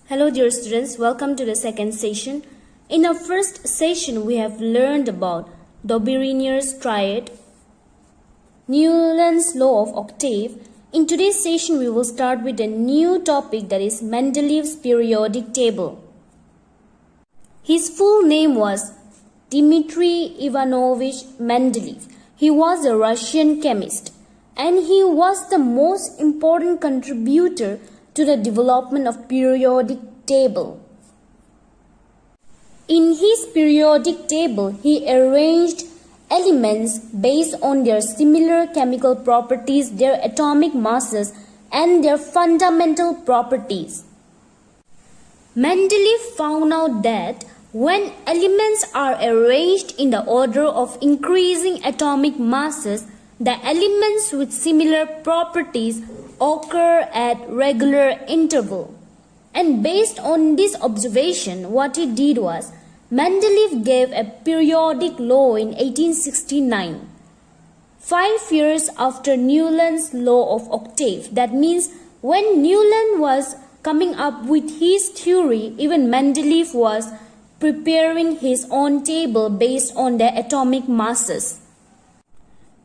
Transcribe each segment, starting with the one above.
Hello dear students, welcome to the second session. In our first session, we have learned about Dobrynin's triad, Newton's law of octave. In today's session, we will start with a new topic, that is Mendeleev's periodic table. His full name was Dmitry Ivanovich Mendeleev. He was a Russian chemist, and he was the most important contributor to the development of periodic table. In his periodic table, he arranged elements based on their similar chemical properties, their atomic masses, and their fundamental properties. Mendeleev found out that when elements are arranged in the order of increasing atomic masses, the elements with similar properties occur at regular interval. And based on this observation, what he did was, Mendeleev gave a periodic law in 1869, 5 years after Newton's law of octave. That means when Newton was coming up with his theory, even Mendeleev was preparing his own table based on the atomic masses.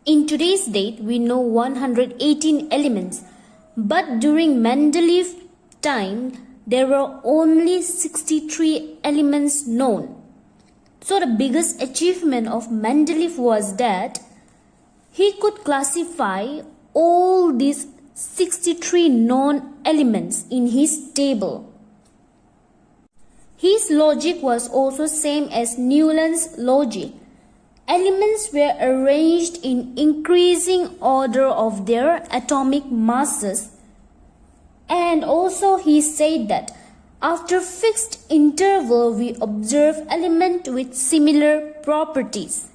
In today's date, we know 118 elements, but during Mendeleev's time, there were only 63 elements known. So the biggest achievement of Mendeleev was that he could classify all these 63 known elements in his table. His logic was also same as Newton's logic. Elements were arranged in increasing order of their atomic masses. And also he said that after fixed interval we observe elements with similar properties.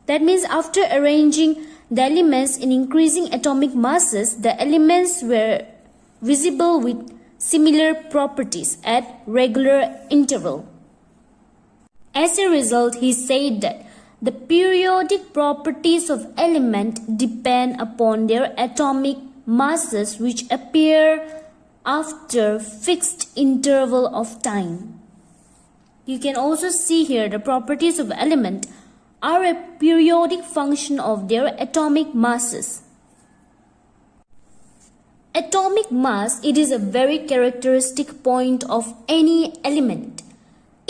That means after arranging the elements in increasing atomic masses, the elements were visible with similar properties at regular interval. As a result, he said that the periodic properties of elements depend upon their atomic masses, which appear after fixed interval of time. You can also see here the properties of element are a periodic function of their atomic masses. Atomic mass, it is a very characteristic point of any element.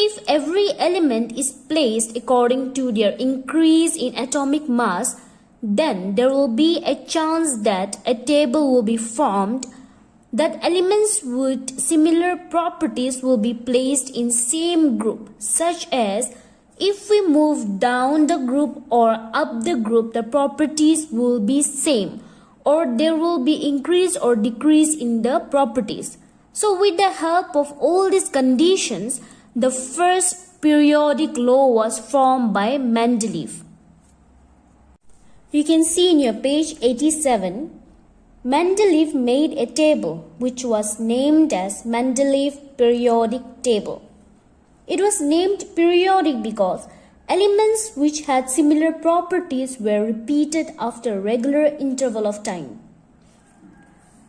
If every element is placed according to their increase in atomic mass, then there will be a chance that a table will be formed that elements with similar properties will be placed in same group, such as if we move down the group or up the group, the properties will be same, or there will be increase or decrease in the properties. So with the help of all these conditions, the first periodic law was formed by Mendeleev. You can see in your page 87, Mendeleev made a table which was named as Mendeleev periodic table. It was named periodic because elements which had similar properties were repeated after a regular interval of time.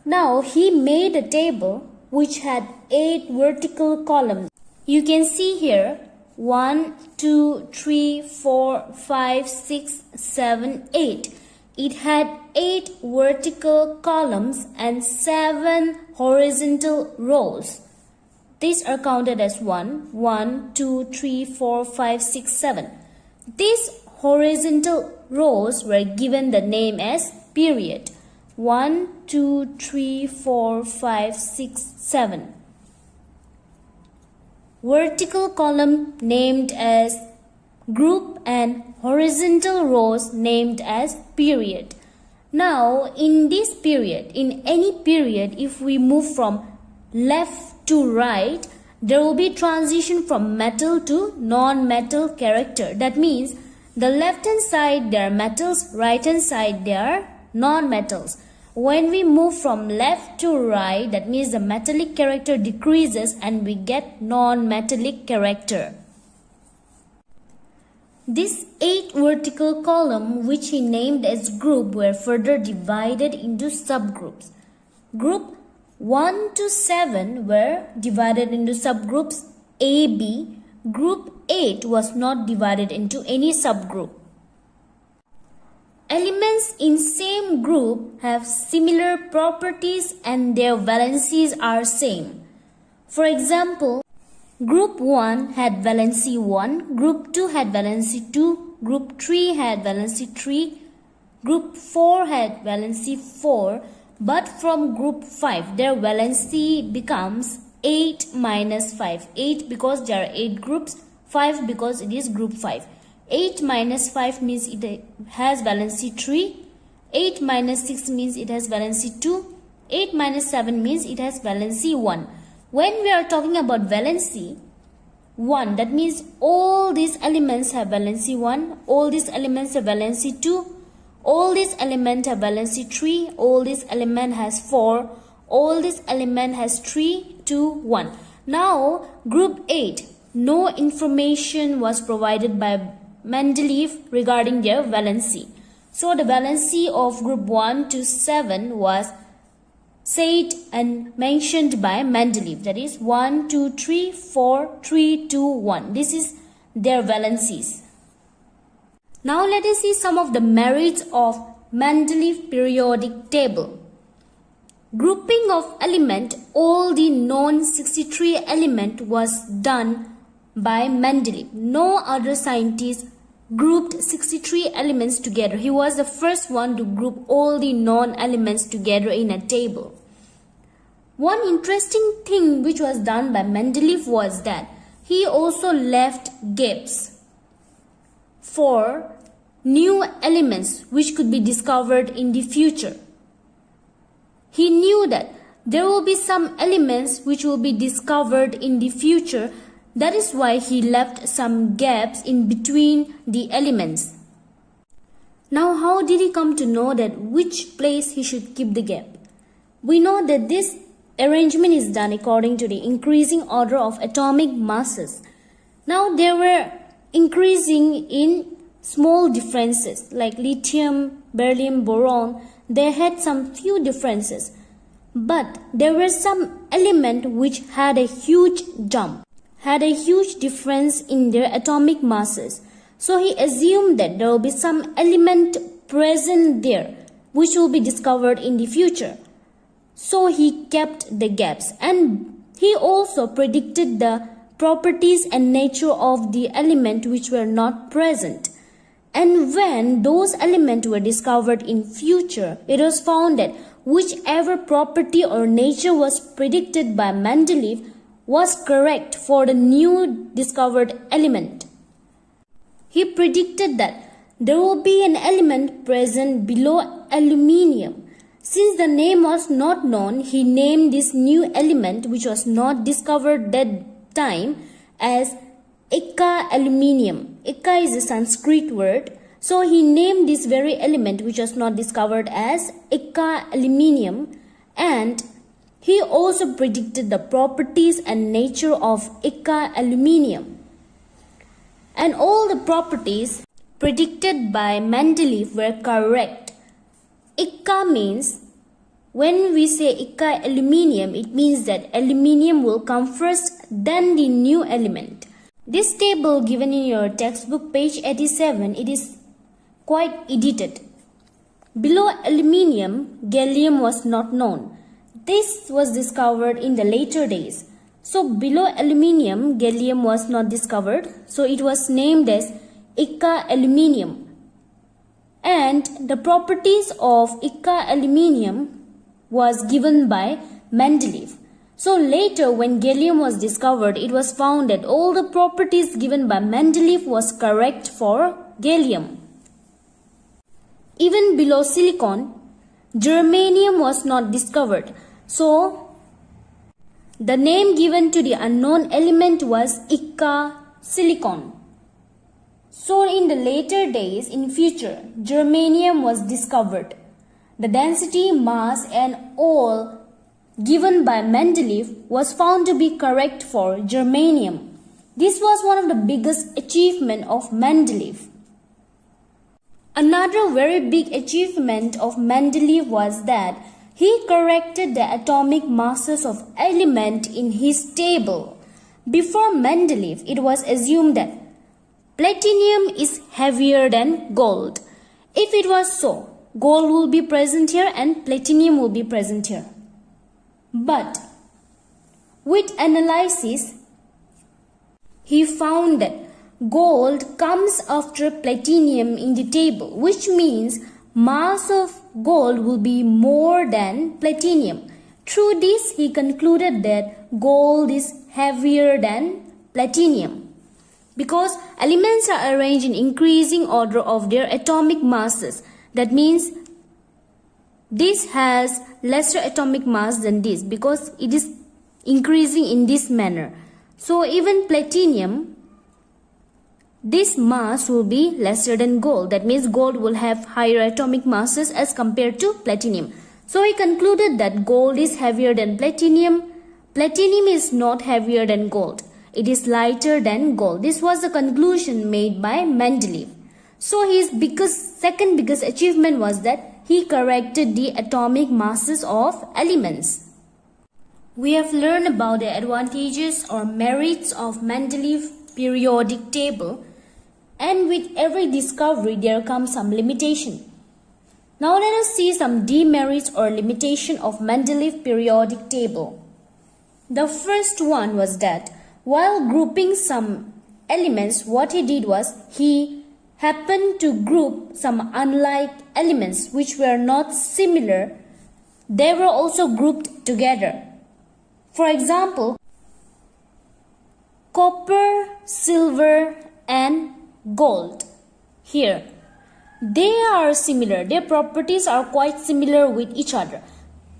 Now he made a table which had 8 vertical columns. You can see here 1, 2, 3, 4, 5, 6, 7, 8. It had 8 vertical columns and 7 horizontal rows. These are counted as 1, 2, 3, 4, 5, 6, 7. These horizontal rows were given the name as period. 1, 2, 3, 4, 5, 6, 7. Vertical column named as group and horizontal rows named as period. Now in this period, in any period, if we move from left to right, there will be transition from metal to non-metal character. That means the left hand side there are metals, right hand side there are non-metals. When we move from left to right, that means the metallic character decreases and we get non-metallic character. These 8 vertical columns, which he named as group, were further divided into subgroups. Group 1 to 7 were divided into subgroups A, B. Group 8 was not divided into any subgroup. Elements in same group have similar properties and their valencies are same. For example, Group 1 had valency 1, Group 2 had valency 2, Group 3 had valency 3, Group 4 had valency 4, but from Group 5 their valency becomes 8 minus 5. 8 because there are 8 groups, 5 because it is Group 5. 8 minus 5 means it has valency 3, 8 minus 6 means it has valency 2, 8 minus 7 means it has valency 1. When we are talking about valency 1, that means all these elements have valency 1, all these elements have valency 2, all these elements have valency 3, all this element has 4, all this element has 3, 2, 1. Now Group 8, no information was provided by Mendeleev regarding their valency. So the valency of Group 1 to 7 was said and mentioned by Mendeleev, that is 1, 2, 3, 4, 3, 2, 1. This is their valencies. Now let us see some of the merits of Mendeleev periodic table. Grouping of element, all the non-63 element was done by Mendeleev. No other scientist grouped 63 elements together. He was the first one to group all the non-elements together in a table. One interesting thing which was done by Mendeleev was that he also left gaps for new elements which could be discovered in the future. He knew that there will be some elements which will be discovered in the future. That is why he left some gaps in between the elements. Now how did he come to know that which place he should keep the gap? We know that this arrangement is done according to the increasing order of atomic masses. Now they were increasing in small differences like lithium, beryllium, boron. They had some few differences, but there were some element which had a huge jump, had a huge difference in their atomic masses. So he assumed that there will be some element present there which will be discovered in the future. So he kept the gaps, and he also predicted the properties and nature of the element which were not present. And when those elements were discovered in future, it was found that whichever property or nature was predicted by Mendeleev was correct for the new discovered element. He predicted that there will be an element present below aluminium. Since the name was not known, he named this new element which was not discovered that time as Eka aluminium. Eka is a Sanskrit word. So he named this very element which was not discovered as Eka aluminium, and he also predicted the properties and nature of Eka aluminium. And all the properties predicted by Mendeleev were correct. Eka means, when we say Eka aluminium, it means that aluminium will come first, then the new element. This table given in your textbook page 87, it is quite edited. Below aluminium, gallium was not known. This was discovered in the later days. So below aluminium, gallium was not discovered. So it was named as Eka aluminium. And the properties of Eka aluminium was given by Mendeleev. So later when gallium was discovered, it was found that all the properties given by Mendeleev was correct for gallium. Even below silicon, germanium was not discovered. So the name given to the unknown element was Eka silicon. So in the later days, in future, germanium was discovered. The density, mass and all given by Mendeleev was found to be correct for germanium. This was one of the biggest achievements of Mendeleev. Another very big achievement of Mendeleev was that He corrected the atomic masses of element in his table. Before Mendeleev, it was assumed that platinum is heavier than gold. If it was so, gold will be present here and platinum will be present here. But with analysis, he found that gold comes after platinum in the table, which means mass of gold will be more than platinum. Through this, he concluded that gold is heavier than platinum. Because elements are arranged in increasing order of their atomic masses. That means this has lesser atomic mass than this because it is increasing in this manner. So even platinum, this mass will be lesser than gold. That means gold will have higher atomic masses as compared to platinum. So he concluded that gold is heavier than platinum. Platinum is not heavier than gold. It is lighter than gold. This was the conclusion made by Mendeleev. So his second biggest achievement was that he corrected the atomic masses of elements. We have learned about the advantages or merits of Mendeleev periodic table, and with every discovery there comes some limitation. Now let us see some demerits or limitation of Mendeleev periodic table. The first one was that while grouping some elements, what he did was he happened to group some unlike elements which were not similar. They were also grouped together. For example, copper, silver and gold. Here, they are similar. Their properties are quite similar with each other.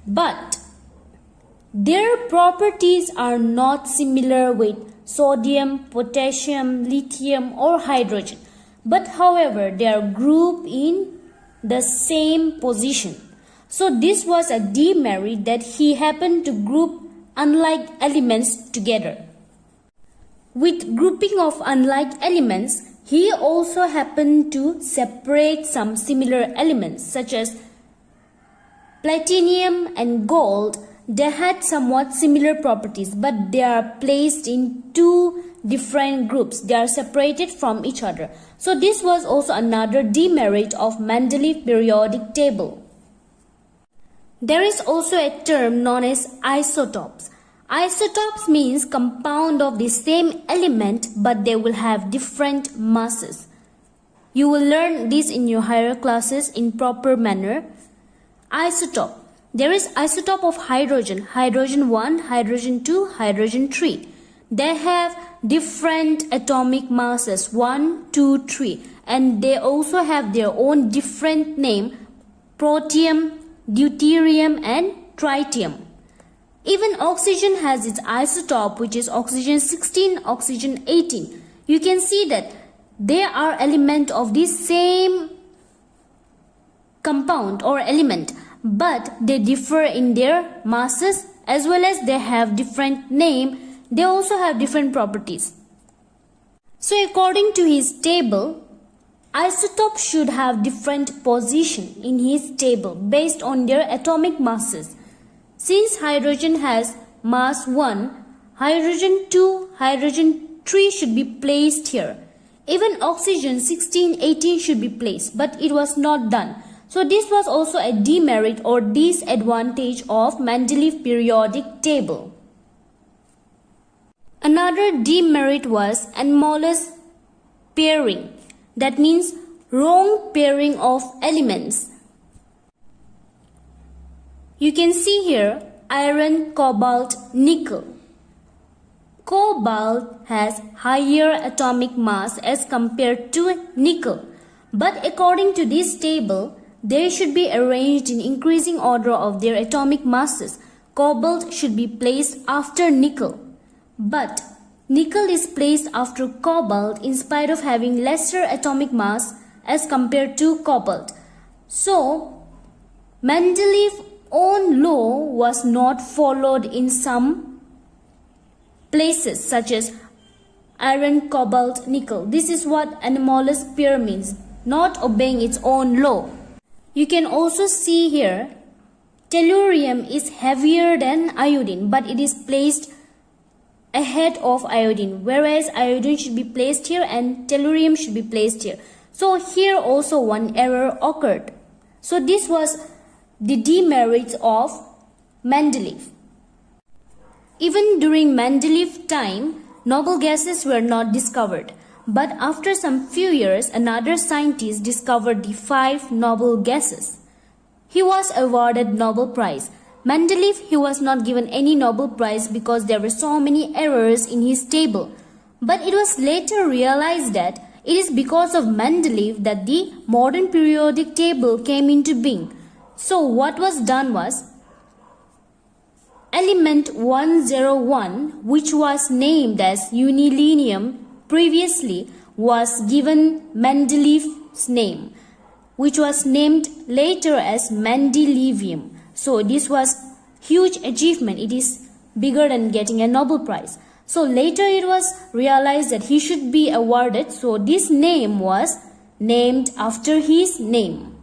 But their properties are not similar with sodium, potassium, lithium or hydrogen. But however, they are grouped in the same position. So this was a demerit that he happened to group unlike elements together. With grouping of unlike elements, he also happened to separate some similar elements such as platinum and gold. They had somewhat similar properties, but they are placed in two different groups. They are separated from each other. So this was also another demerit of Mendeleev periodic table. There is also a term known as isotopes. Isotopes means compound of the same element, but they will have different masses. You will learn this in your higher classes in proper manner. Isotope. There is isotope of hydrogen, hydrogen 1, hydrogen 2, hydrogen 3. They have different atomic masses 1, 2, 3, and they also have their own different name: protium, deuterium and tritium. Even oxygen has its isotope, which is oxygen 16, oxygen 18. You can see that they are elements of the same compound or element, but they differ in their masses as well as they have different name. They also have different properties. So according to his table, isotopes should have different position in his table based on their atomic masses. Since hydrogen has mass 1, hydrogen 2, hydrogen 3 should be placed here. Even oxygen 16, 18 should be placed, but it was not done. So this was also a demerit or disadvantage of Mendeleev periodic table. Another demerit was anomalous pairing. That means wrong pairing of elements. You can see here iron, cobalt, nickel. Cobalt has higher atomic mass as compared to nickel. But according to this table, they should be arranged in increasing order of their atomic masses. Cobalt should be placed after nickel. But nickel is placed after cobalt in spite of having lesser atomic mass as compared to cobalt. So, Mendeleev's own law was not followed in some places such as iron, cobalt, nickel. This is what anomalous pair means, not obeying its own law. You can also see here tellurium is heavier than iodine, but it is placed ahead of iodine, whereas iodine should be placed here and tellurium should be placed here. So here also one error occurred. So this was the demerits of Mendeleev. Even during Mendeleev time, noble gases were not discovered. But after some few years, another scientist discovered the 5 noble gases. He was awarded Nobel Prize. Mendeleev, he was not given any Nobel Prize because there were so many errors in his table. But it was later realized that it is because of Mendeleev that the modern periodic table came into being. So what was done was, element 101, which was named as unilenium previously, was given Mendeleev's name, which was named later as Mendeleevium. So this was huge achievement. It is bigger than getting a Nobel Prize. So later it was realized that he should be awarded. So this name was named after his name.